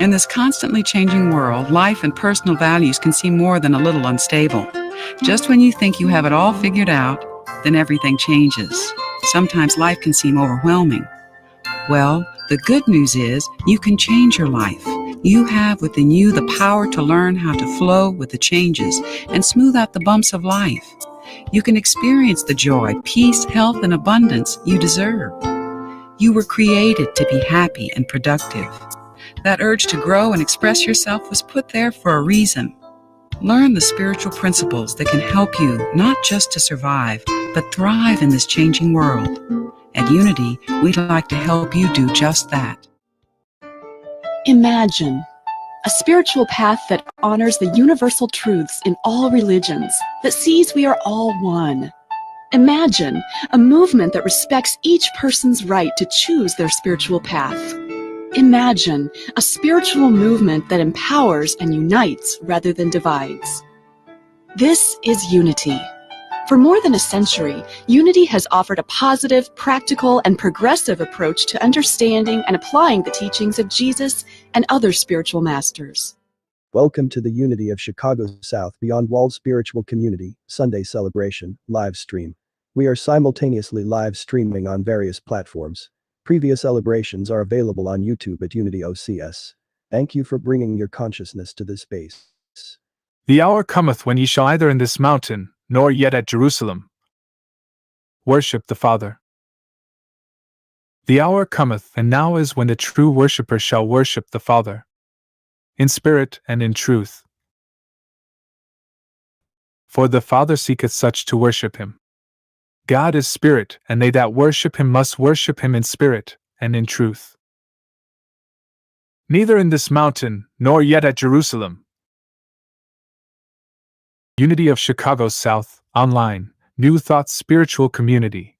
In this constantly changing world, life and personal values can seem more than a little unstable. Just when you think you have it all figured out, then everything changes. Sometimes life can seem overwhelming. Well, the good news is you can change your life. You have within you the power to learn how to flow with the changes and smooth out the bumps of life. You can experience the joy, peace, health, and abundance you deserve. You were created to be happy and productive. That urge to grow and express yourself was put there for a reason. Learn the spiritual principles that can help you not just to survive, but thrive in this changing world. At Unity, we'd like to help you do just that. Imagine a spiritual path that honors the universal truths in all religions, that sees we are all one. Imagine a movement that respects each person's right to choose their spiritual path. Imagine a spiritual movement that empowers and unites rather than divides. This is Unity. For more than a century, Unity has offered a positive, practical, and progressive approach to understanding and applying the teachings of Jesus and other spiritual masters. Welcome to the Unity of Chicago South Beyond Walls Spiritual Community Sunday Celebration live stream. We are simultaneously live streaming on various platforms. Previous celebrations are available on YouTube at Unity OCS. Thank you for bringing your consciousness to this space. The hour cometh when ye shall either in this mountain, nor yet at Jerusalem worship the Father. The hour cometh, and now is, when the true worshipper shall worship the Father, in spirit and in truth. For the Father seeketh such to worship him. God is spirit, and they that worship him must worship him in spirit and in truth. Neither in this mountain, nor yet at Jerusalem. Unity of Chicago South, online, New Thoughts Spiritual Community.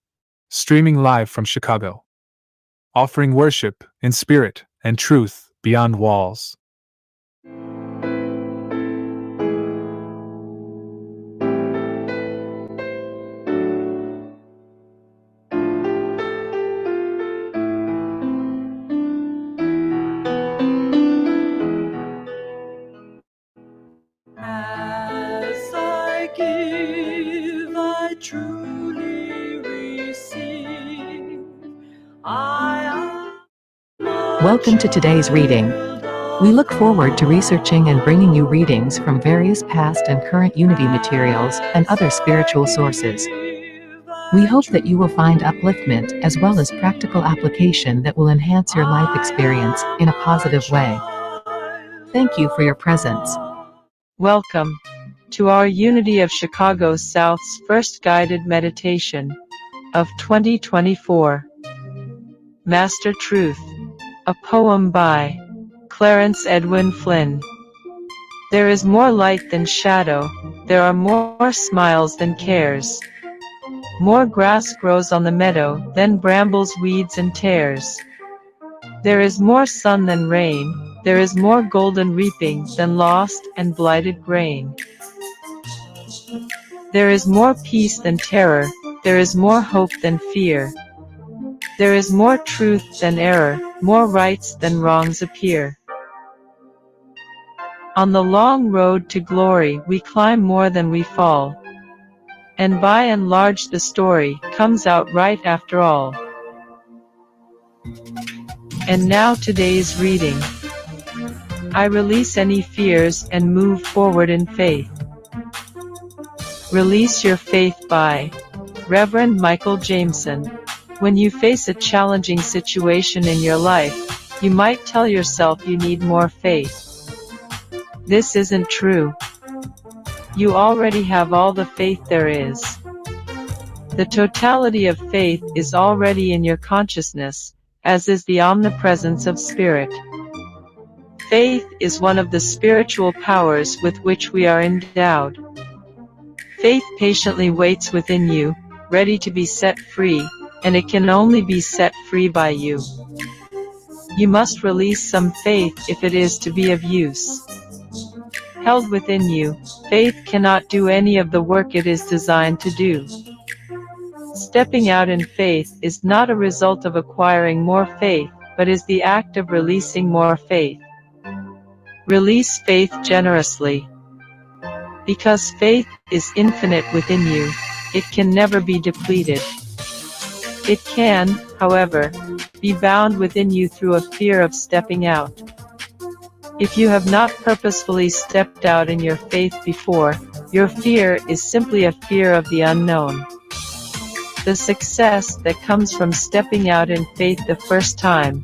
Streaming live from Chicago. Offering worship in spirit and truth beyond walls. Welcome to today's reading. We look forward to researching and bringing you readings from various past and current Unity materials and other spiritual sources. We hope that you will find upliftment as well as practical application that will enhance your life experience in a positive way. Thank you for your presence. Welcome to our Unity of Chicago South's first guided meditation of 2024. Master Truth. A poem by Clarence Edwin Flynn. There is more light than shadow, there are more smiles than cares. More grass grows on the meadow than brambles, weeds, and tares. There is more sun than rain, there is more golden reaping than lost and blighted grain. There is more peace than terror, there is more hope than fear. There is more truth than error, more rights than wrongs appear. On the long road to glory we climb more than we fall, and by and large the story comes out right after all. And now today's reading. I release any fears and move forward in faith. Release Your Faith by Reverend Michael Jameson. When you face a challenging situation in your life, you might tell yourself you need more faith. This isn't true. You already have all the faith there is. The totality of faith is already in your consciousness, as is the omnipresence of spirit. Faith is one of the spiritual powers with which we are endowed. Faith patiently waits within you, ready to be set free, and it can only be set free by you. You must release some faith if it is to be of use. Held within you, faith cannot do any of the work it is designed to do. Stepping out in faith is not a result of acquiring more faith, but is the act of releasing more faith. Release faith generously. Because faith is infinite within you, it can never be depleted. It can, however, be bound within you through a fear of stepping out. If you have not purposefully stepped out in your faith before, your fear is simply a fear of the unknown. The success that comes from stepping out in faith the first time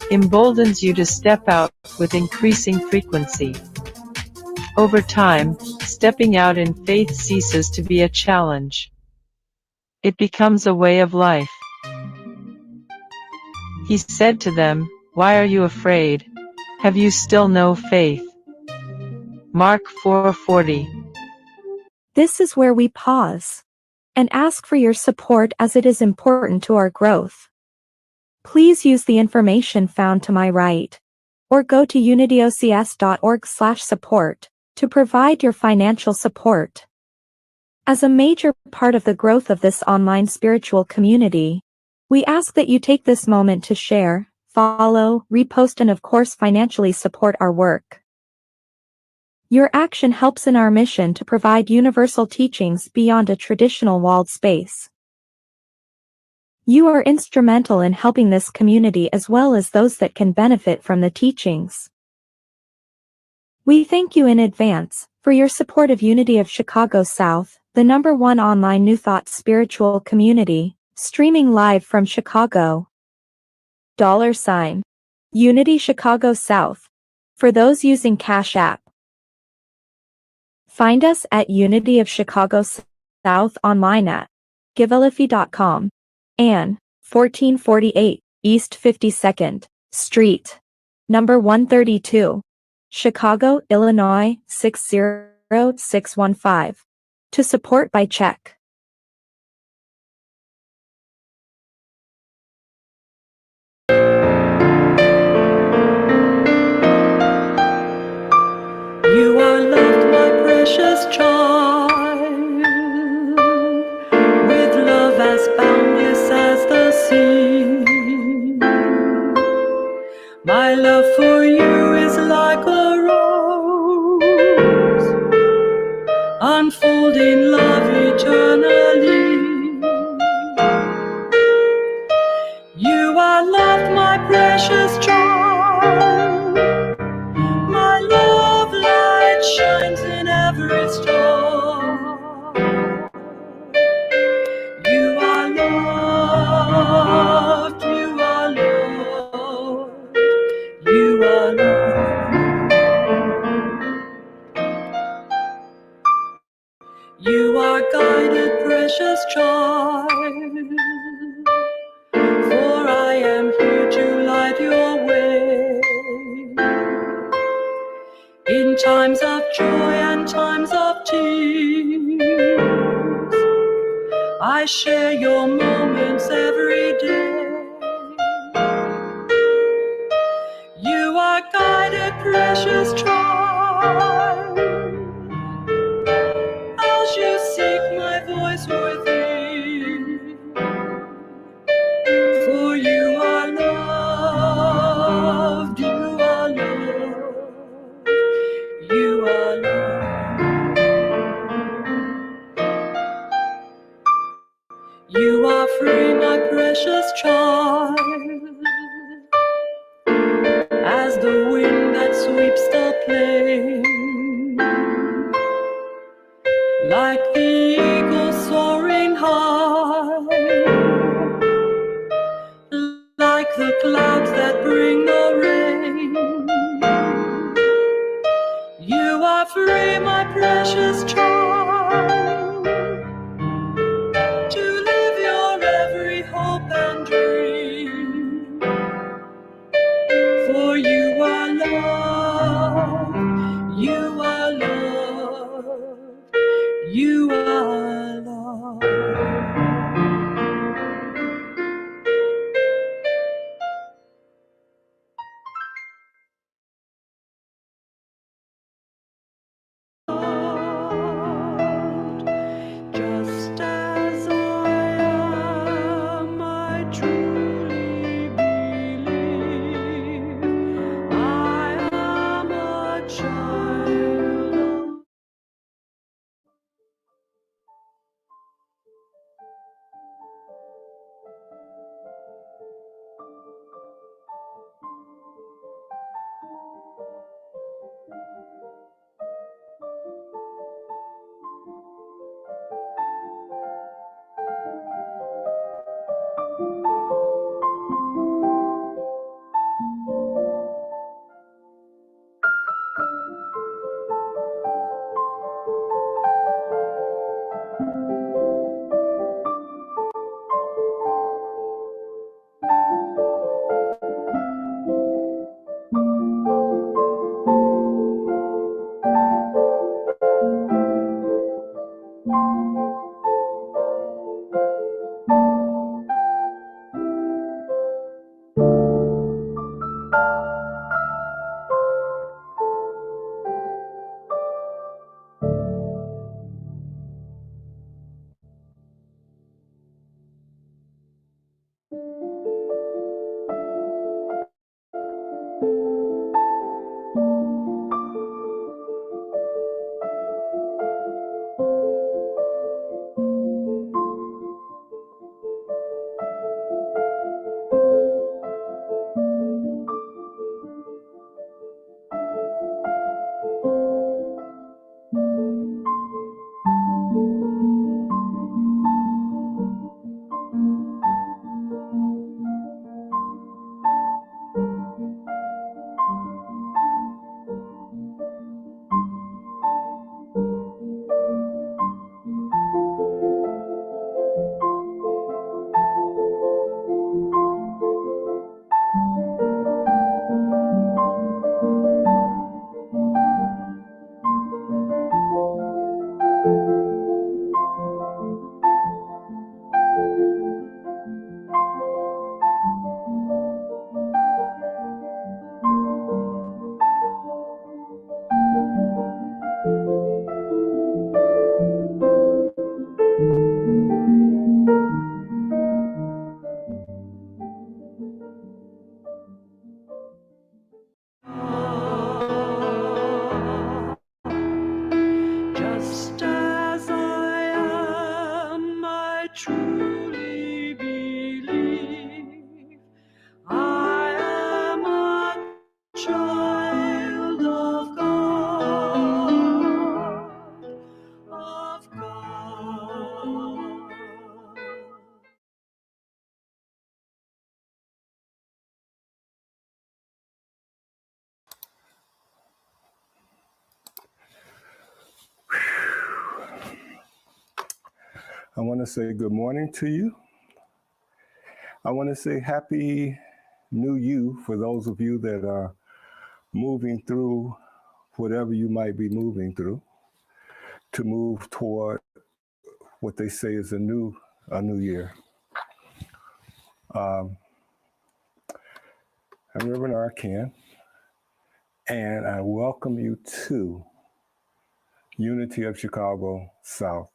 emboldens you to step out with increasing frequency. Over time, stepping out in faith ceases to be a challenge. It becomes a way of life. He said to them, "Why are you afraid? Have you still no faith?" Mark 4:40. This is where we pause and ask for your support as it is important to our growth. Please use the information found to my right, or go to unityocs.org/support to provide your financial support. As a major part of the growth of this online spiritual community, we ask that you take this moment to share, follow, repost, and of course financially support our work. Your action helps in our mission to provide universal teachings beyond a traditional walled space. You are instrumental in helping this community as well as those that can benefit from the teachings. We thank you in advance for your support of Unity of Chicago South, the #1 online New Thought spiritual community, streaming live from Chicago. $, Unity Chicago South. For those using Cash App. Find us at Unity of Chicago South online at givealifi.com and 1448 East 52nd Street, number 132, Chicago, Illinois 60615. To support by check. You are loved, my precious child, with love as boundless as the sea. My love for you is like a rose, unfolding love eternally. You are loved, my precious child. My love light shines in every star. You are loved, you are loved, you are loved. You are guided, precious child, for I am here to light your way. In times of joy and times of tears, I share your moments every day. You are guided, precious child, as you seek my voice within. For you are loved, you are loved, you are loved. You are free, my precious child, as the wind that sweeps the plain. Like the eagle soaring high, like the clouds that bring the rain. You are free, my precious child, to live your every hope and dream. For you are loved, you are loved, you are loved. Just as I am, I truly believe I am a Just as I am, I truly believe I am a child of God, of God. I want to say good morning to you. I want to say happy new you for those of you that are moving through whatever you might be moving through to move toward what they say is a new year. I'm Reverend Arkan, and I welcome you to Unity of Chicago South,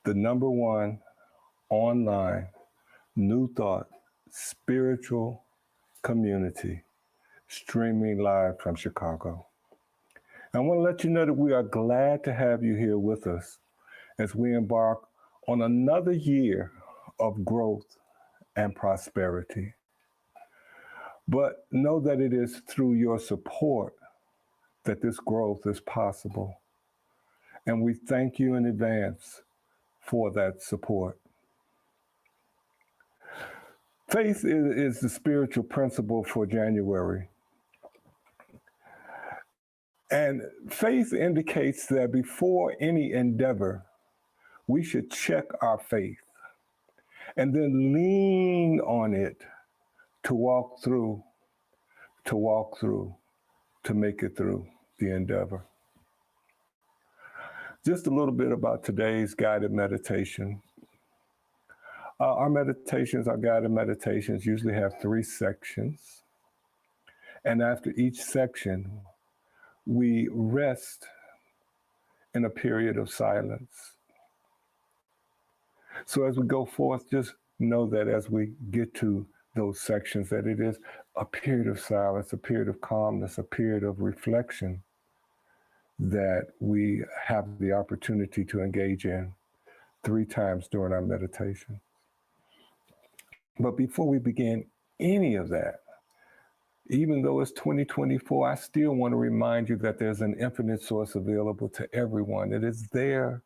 the #1 online New Thought spiritual community streaming live from Chicago. I want to let you know that we are glad to have you here with us as we embark on another year of growth and prosperity. But know that it is through your support that this growth is possible. And we thank you in advance for that support. Faith is the spiritual principle for January. And faith indicates that before any endeavor, we should check our faith and then lean on it to walk through, to make it through the endeavor. Just a little bit about today's guided meditation. Our guided meditations usually have 3 sections. And after each section, we rest in a period of silence. So as we go forth, just know that as we get to those sections, that it is a period of silence, a period of calmness, a period of reflection that we have the opportunity to engage in 3 times during our meditation. But before we begin any of that, even though it's 2024, I still want to remind you that there's an infinite source available to everyone. It is there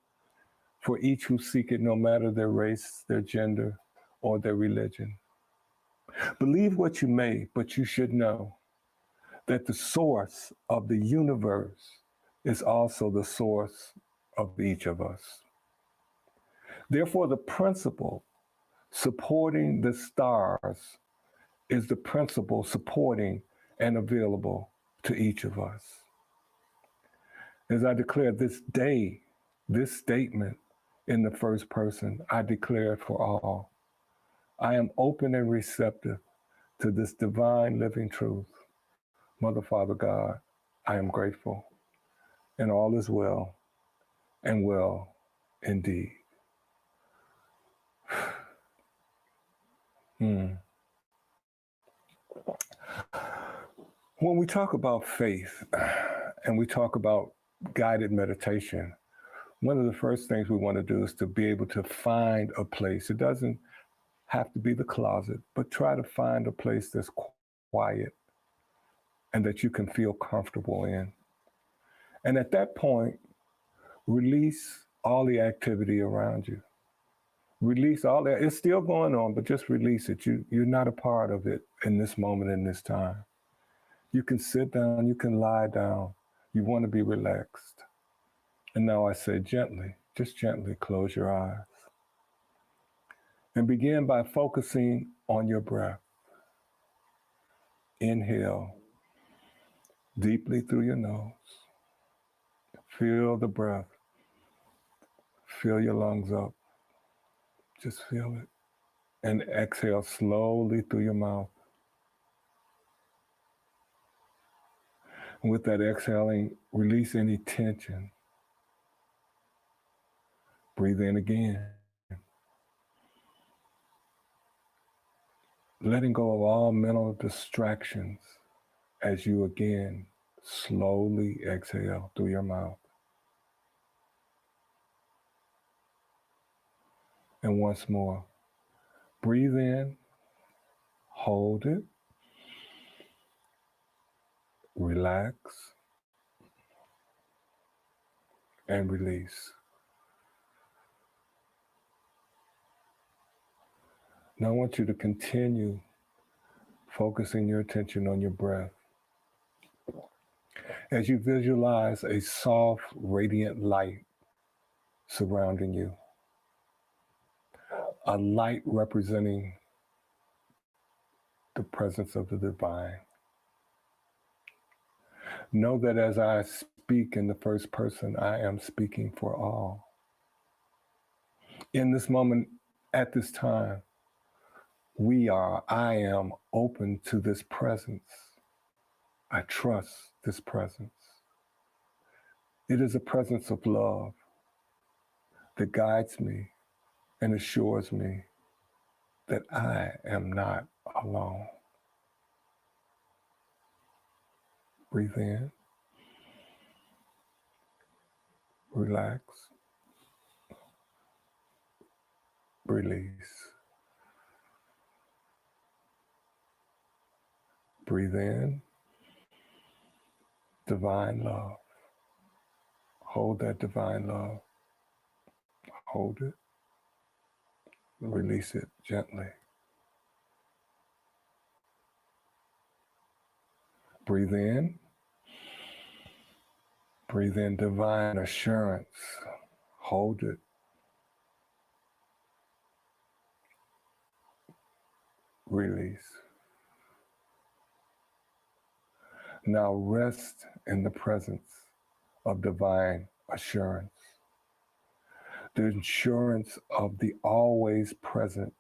for each who seek it, no matter their race, their gender, or their religion. Believe what you may, but you should know that the source of the universe is also the source of each of us. Therefore, the principle supporting the stars is the principle supporting and available to each of us. As I declare this day, this statement in the first person, I declare it for all. I am open and receptive to this divine living truth. Mother, Father, God, I am grateful, and all is well, and well indeed. When we talk about faith and we talk about guided meditation, one of the first things we want to do is to be able to find a place. It doesn't have to be the closet, but try to find a place that's quiet and that you can feel comfortable in. And at that point, release all the activity around you. Release all that. It's still going on, but just release it. You're not a part of it in this moment, in this time. You can sit down, you can lie down. You want to be relaxed. And now I say gently, just gently close your eyes. And begin by focusing on your breath. Inhale deeply through your nose. Feel the breath. Fill your lungs up. Just feel it. And exhale slowly through your mouth. And with that exhaling, release any tension. Breathe in again. Letting go of all mental distractions as you again slowly exhale through your mouth. And once more, breathe in, hold it, relax, and release. Now I want you to continue focusing your attention on your breath. As you visualize a soft, radiant light surrounding you, a light representing the presence of the divine. Know that as I speak in the first person, I am speaking for all. In this moment, at this time, I am open to this presence. I trust this presence. It is a presence of love that guides me and assures me that I am not alone. Breathe in, relax, release. Breathe in, divine love. Hold that divine love. Hold it. Release it gently. Breathe in. Breathe in divine assurance. Hold it. Release. Now rest in the presence of divine assurance. The assurance of the always present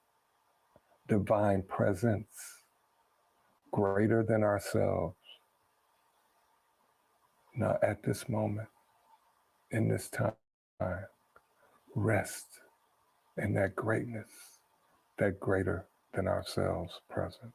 divine presence, greater than ourselves. Now at this moment, in this time, rest in that greatness, that greater than ourselves presence.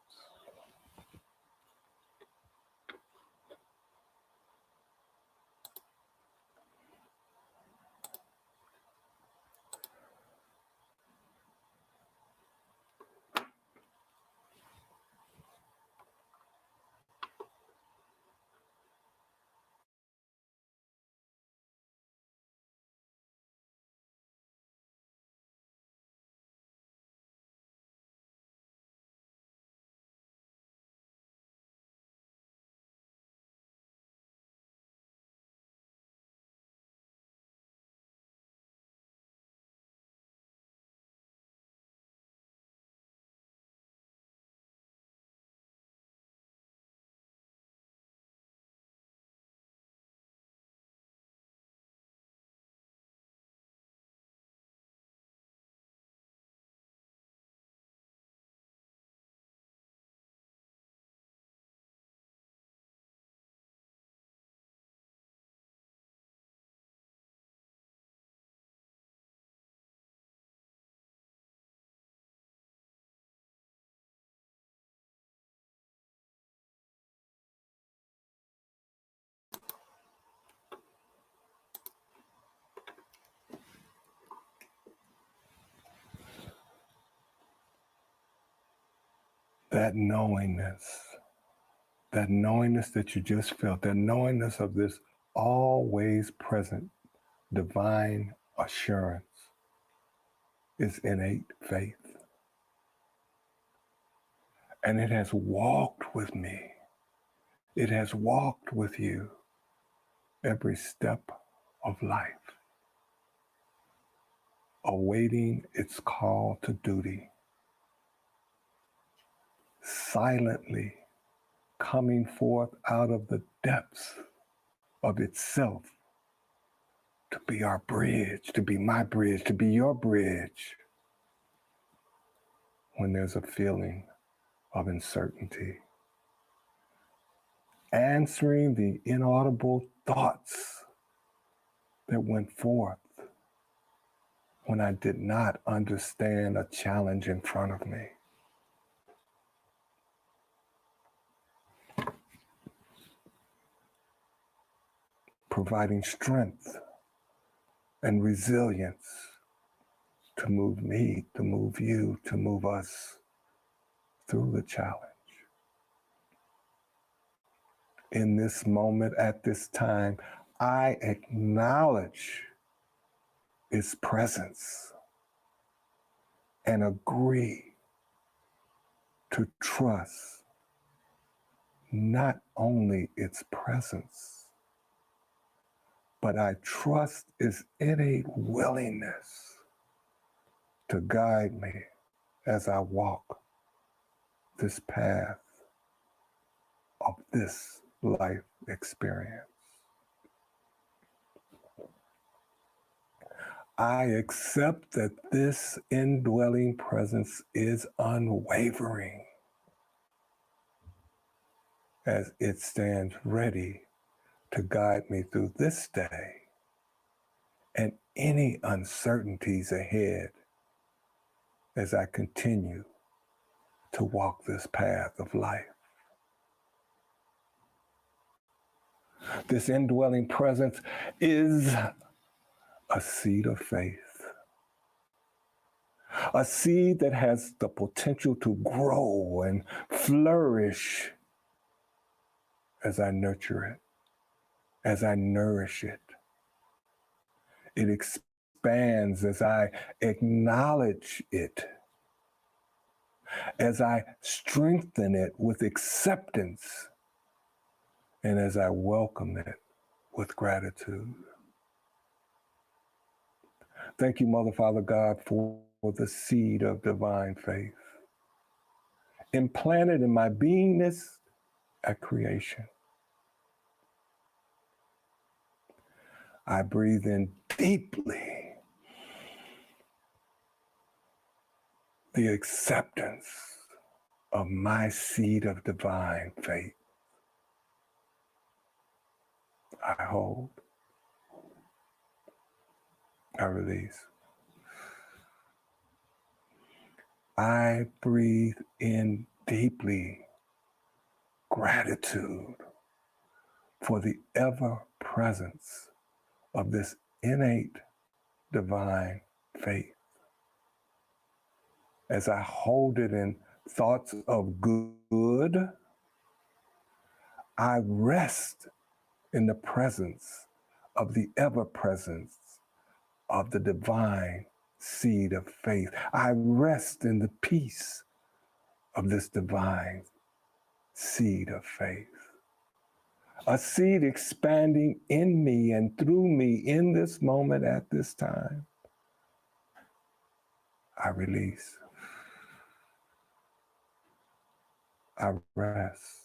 That knowingness that you just felt, that knowingness of this always present divine assurance is innate faith. And it has walked with me. It has walked with you every step of life, awaiting its call to duty, silently coming forth out of the depths of itself to be our bridge, to be my bridge, to be your bridge when there's a feeling of uncertainty. Answering the inaudible thoughts that went forth when I did not understand a challenge in front of me. Providing strength and resilience to move me, to move you, to move us through the challenge. In this moment, at this time, I acknowledge its presence and agree to trust not only its presence, but I trust its innate willingness to guide me as I walk this path of this life experience. I accept that this indwelling presence is unwavering as it stands ready to guide me through this day and any uncertainties ahead as I continue to walk this path of life. This indwelling presence is a seed of faith, a seed that has the potential to grow and flourish as I nurture it, as I nourish it. It expands as I acknowledge it, as I strengthen it with acceptance, and as I welcome it with gratitude. Thank you, Mother, Father, God, for the seed of divine faith implanted in my beingness at creation. I breathe in deeply the acceptance of my seed of divine faith. I hold. I release. I breathe in deeply gratitude for the ever presence of this innate divine faith. As I hold it in thoughts of good, I rest in the presence of the ever presence of the divine seed of faith. I rest in the peace of this divine seed of faith. A seed expanding in me and through me in this moment at this time. I release. I rest.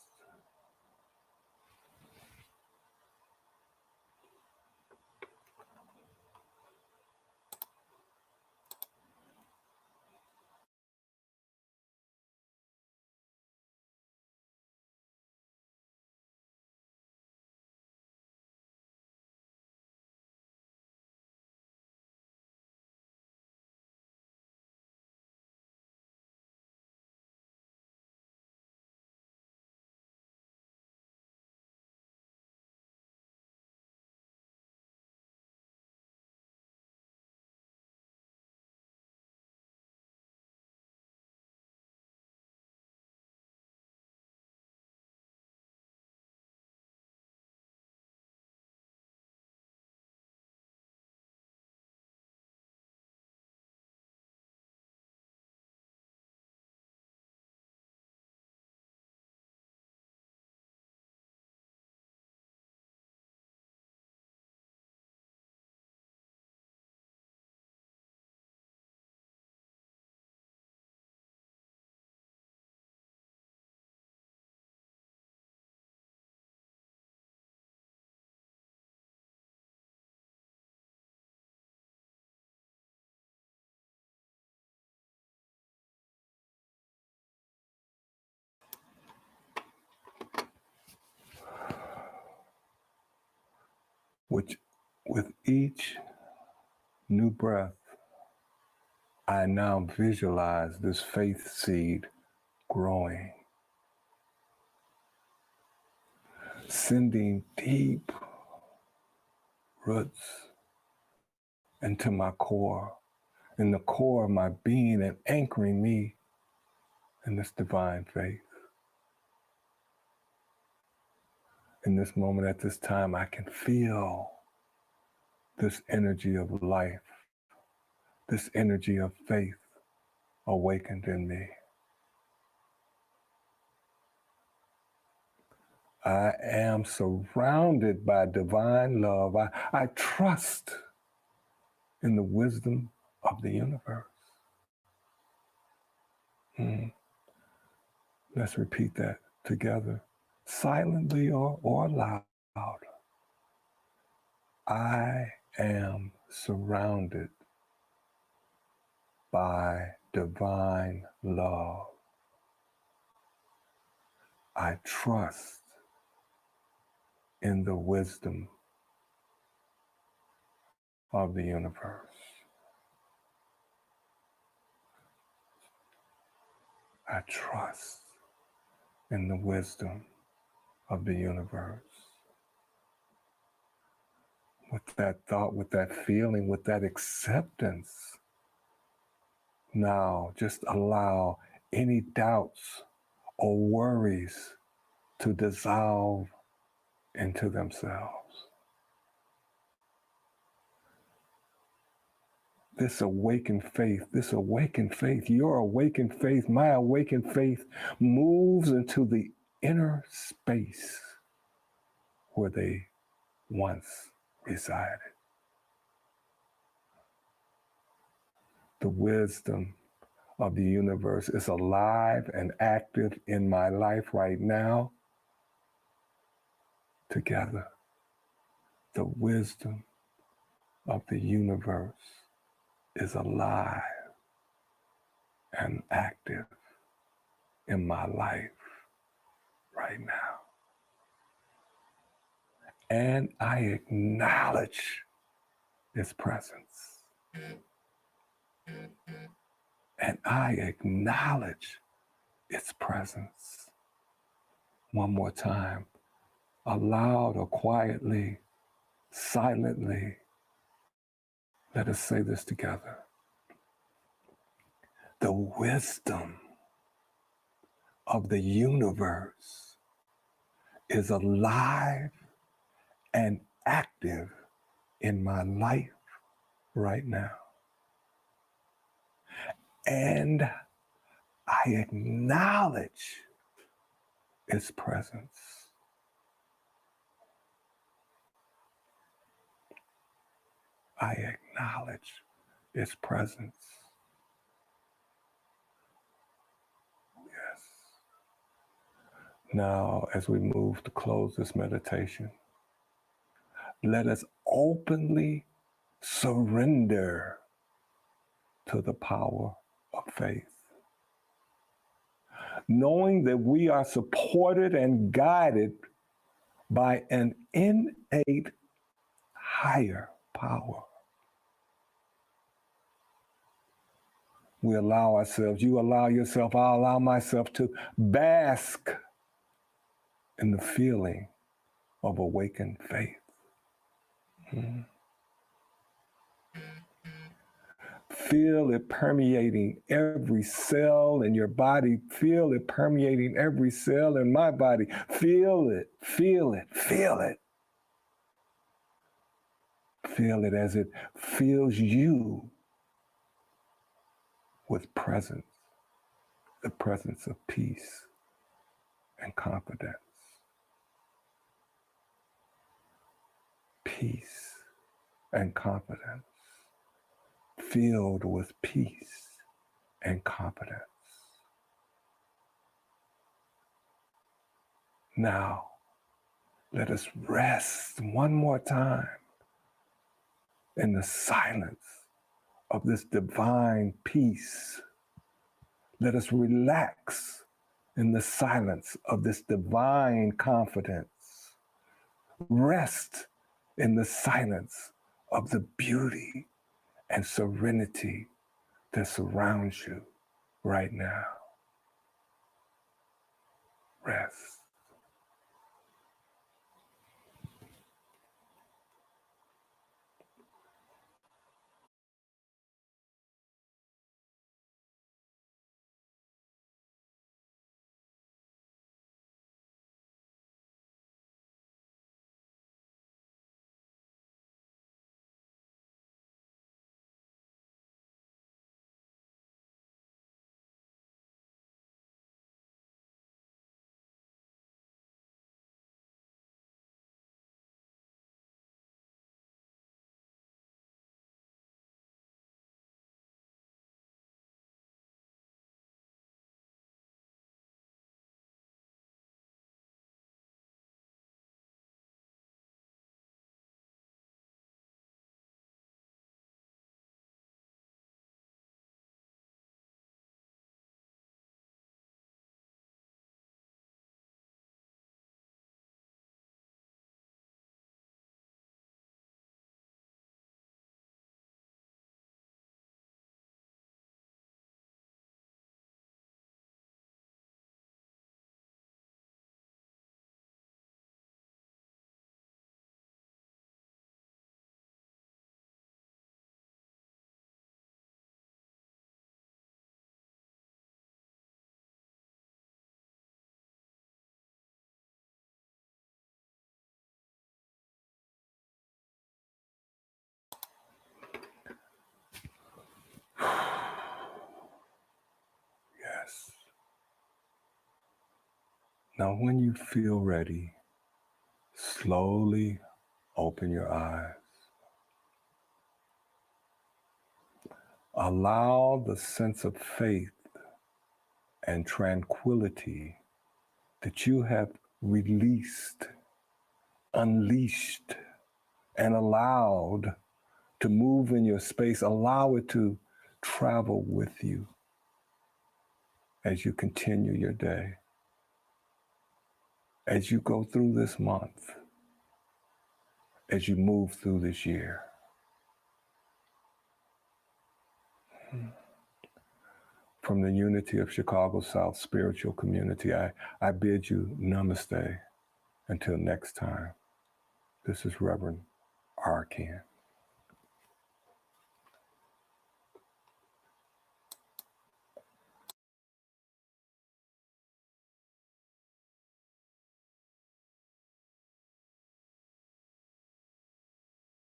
Which, with each new breath, I now visualize this faith seed growing, sending deep roots into my core in the core of my being and anchoring me in this divine faith. In this moment, at this time, I can feel this energy of life, this energy of faith awakened in me. I am surrounded by divine love. I trust in the wisdom of the universe. Let's repeat that together, silently or loud. I am surrounded by divine love. I trust in the wisdom of the universe. I trust in the wisdom of the universe. With that thought, with that feeling, with that acceptance, now just allow any doubts or worries to dissolve into themselves. This awakened faith, your awakened faith, my awakened faith moves into the inner space where they once resided. The wisdom of the universe is alive and active in my life right now. Together, the wisdom of the universe is alive and active in my life right now. And I acknowledge its presence. And I acknowledge its presence. One more time, aloud or quietly, silently, let us say this together. The wisdom of the universe is alive and active in my life right now. And I acknowledge its presence. I acknowledge its presence. Yes. Now, as we move to close this meditation, let us openly surrender to the power of faith, knowing that we are supported and guided by an innate higher power. We allow ourselves, you allow yourself, I allow myself to bask in the feeling of awakened faith. Feel it permeating every cell in your body. Feel it permeating every cell in my body. Feel it, feel it, feel it. Feel it as it fills you with presence, the presence of peace and confidence. Peace and confidence. Filled with peace and confidence. Now, let us rest one more time in the silence of this divine peace. Let us relax in the silence of this divine confidence. Rest in the silence of the beauty and serenity that surrounds you right now. Rest. Now, when you feel ready, slowly open your eyes. Allow the sense of faith and tranquility that you have released, unleashed, and allowed to move in your space. Allow it to travel with you as you continue your day, as you go through this month, as you move through this year. From the unity of Chicago South Spiritual Community, I bid you namaste until next time. This is Reverend Arkan.